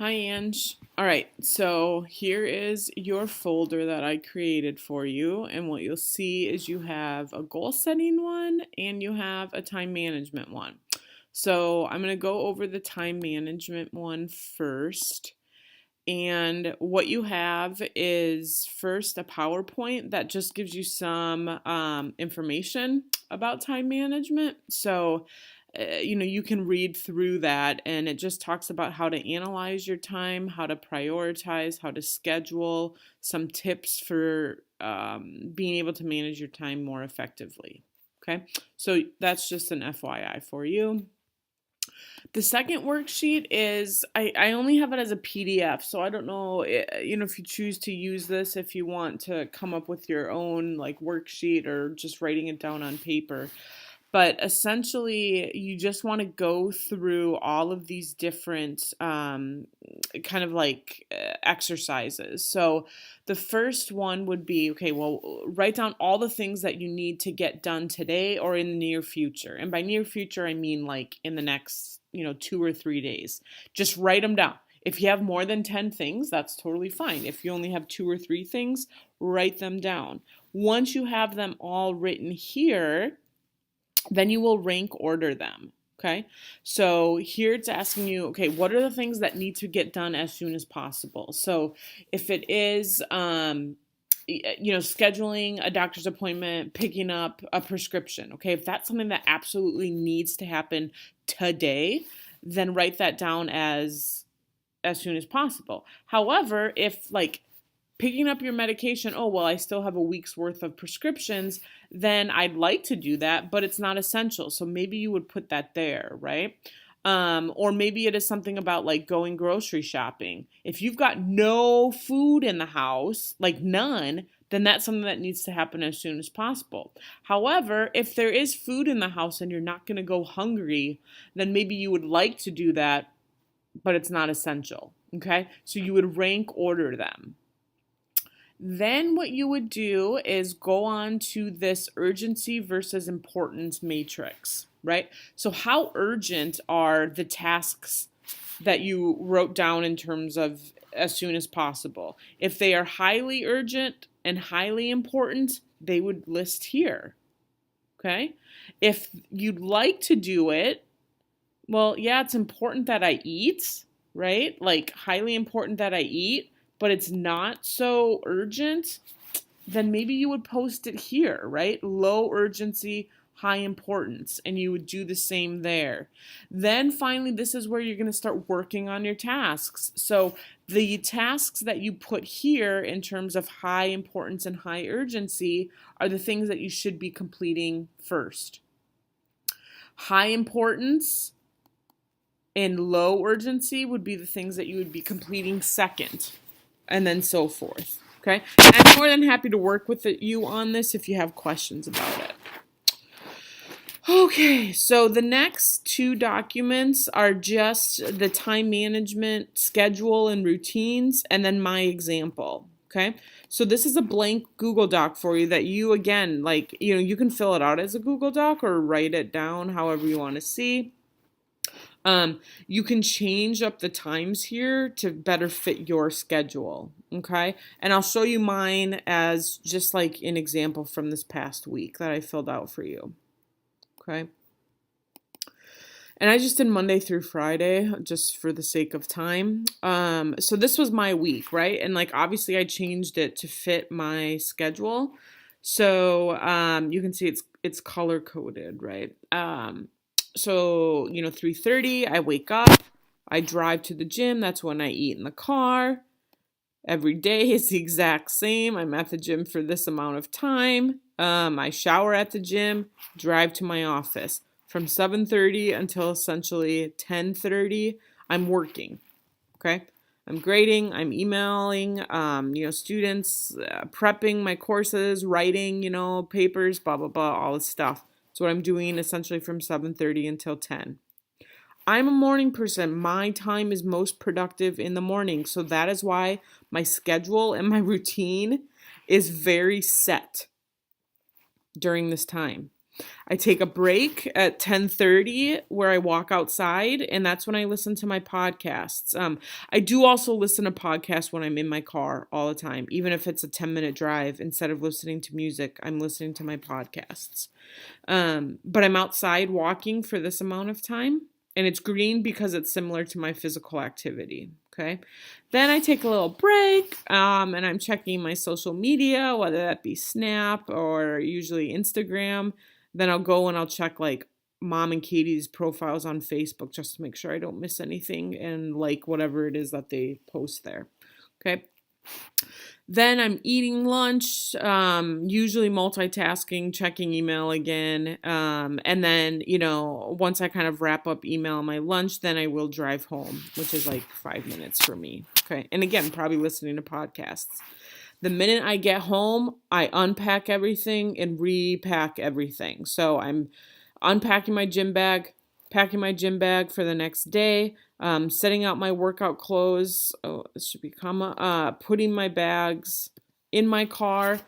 Hi, Ange. All right, so here is your folder that I created for you, and what you'll see is you have a goal setting one and you have a time management one. So I'm going to go over the time management one first. And what you have is first a PowerPoint that just gives you some information about time management. So, you can read through that, and it just talks about how to analyze your time, how to prioritize, how to schedule, some tips for being able to manage your time more effectively. Okay, so that's just an FYI for you. The second worksheet is I only have it as a PDF, so I don't know, if you choose to use this, if you want to come up with your own like worksheet or just writing it down on paper. But essentially, you just want to go through all of these different kind of like exercises. So the first one would be okay, well, write down all the things that you need to get done today or in the near future. And by near future, I mean like in the next, 2 or 3 days. Just write them down. If you have more than 10 things, that's totally fine. If you only have 2 or 3 things, write them down. Once you have them all written here, then you will rank order them. Okay, so here it's asking you, okay, what are the things that need to get done as soon as possible? So if it is, scheduling a doctor's appointment, picking up a prescription, okay, if that's something that absolutely needs to happen today, then write that down as soon as possible. However, if like picking up your medication, oh, well, I still have a week's worth of prescriptions, then I'd like to do that, but it's not essential. So maybe you would put that there, right? Or maybe it is something about like going grocery shopping. If you've got no food in the house, like none, then that's something that needs to happen as soon as possible. However, if there is food in the house and you're not going to go hungry, then maybe you would like to do that, but it's not essential. Okay, so you would rank order them. Then what you would do is go on to this urgency versus importance matrix, right? So how urgent are the tasks that you wrote down in terms of as soon as possible? If they are highly urgent and highly important, they would list here. Okay? If you'd like to do it, well, yeah, it's important that I eat, right? Like highly important that I eat, but it's not so urgent, then maybe you would post it here, right? Low urgency, high importance, and you would do the same there. Then finally, this is where you're going to start working on your tasks. So the tasks that you put here in terms of high importance and high urgency are the things that you should be completing first. High importance and low urgency would be the things that you would be completing second, and then so forth. Okay, and I'm more than happy to work with you on this if you have questions about it. Okay, so the next two documents are just the time management schedule and routines, and then my example. Okay, so this is a blank Google Doc for you that you, again, like, you can fill it out as a Google Doc or write it down however you want to see. You can change up the times here to better fit your schedule, okay? And I'll show you mine as just like an example from this past week that I filled out for you, okay? And I just did Monday through Friday just for the sake of time. So this was my week, right? And like obviously I changed it to fit my schedule. So you can see it's color coded, right? So 3:30 I wake up, I drive to the gym, that's when I eat in the car. Every day is the exact same. I'm at the gym for this amount of time. I shower at the gym, drive to my office. From 7:30 until essentially 10:30, I'm working. Okay? I'm grading, I'm emailing, students, prepping my courses, writing, papers, blah, blah, blah, all this stuff. That's what I'm doing essentially from 7:30 until 10. I'm a morning person. My time is most productive in the morning. So that is why my schedule and my routine is very set during this time. I take a break at 10:30 where I walk outside, and that's when I listen to my podcasts. I do also listen to podcasts when I'm in my car all the time, even if it's a 10-minute drive. Instead of listening to music, I'm listening to my podcasts. But I'm outside walking for this amount of time, and it's green because it's similar to my physical activity. Okay. Then I take a little break, and I'm checking my social media, whether that be Snap or usually Instagram. Then I'll go and I'll check like Mom and Katie's profiles on Facebook just to make sure I don't miss anything and like whatever it is that they post there. Okay. Then I'm eating lunch, usually multitasking, checking email again. And then, once I kind of wrap up email and my lunch, then I will drive home, which is like 5 minutes for me. Okay. And again, probably listening to podcasts. The minute I get home, I unpack everything and repack everything. So I'm unpacking my gym bag, packing my gym bag for the next day, setting out my workout clothes. Oh, this should be comma. Putting my bags in my car,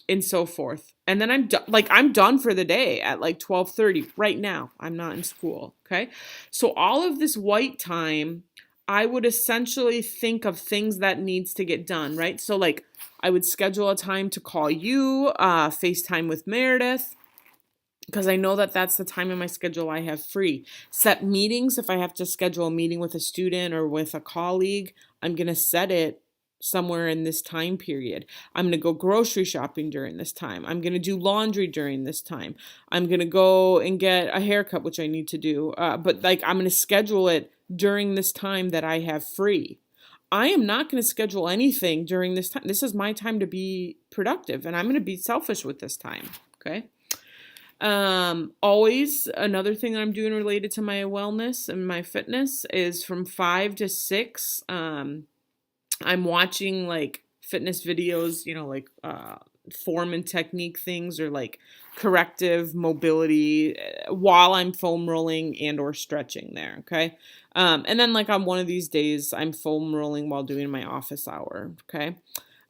and so forth. And then I'm done for the day at like 12:30. Right now, I'm not in school. Okay, so all of this white time, I would essentially think of things that needs to get done. Right, so like I would schedule a time to call you, FaceTime with Meredith, because I know that that's the time in my schedule I have free. Set meetings. If I have to schedule a meeting with a student or with a colleague, I'm going to set it somewhere in this time period. I'm going to go grocery shopping during this time. I'm going to do laundry during this time. I'm going to go and get a haircut, which I need to do. But like I'm going to schedule it during this time that I have free. I am not going to schedule anything during this time. This is my time to be productive, and I'm going to be selfish with this time. Okay. Always another thing that I'm doing related to my wellness and my fitness is from 5 to 6. I'm watching like fitness videos, like form and technique things or like corrective mobility while I'm foam rolling and or stretching there. Okay. And then like on one of these days, I'm foam rolling while doing my office hour. Okay.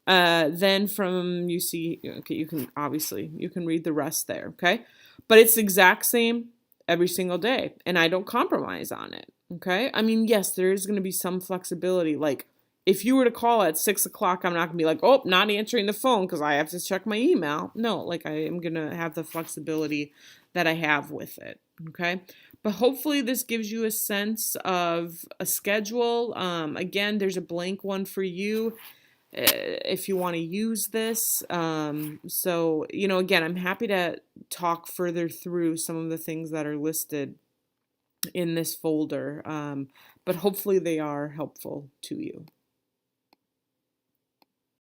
Then from okay, you can read the rest there, okay? But it's the exact same every single day, and I don't compromise on it, okay? I mean, yes, there is going to be some flexibility. Like, if you were to call at 6 o'clock, I'm not going to be like, oh, not answering the phone because I have to check my email. No, like I am going to have the flexibility that I have with it, okay? But hopefully this gives you a sense of a schedule. Again, there's a blank one for you if you want to use this. So, again, I'm happy to talk further through some of the things that are listed in this folder, but hopefully they are helpful to you.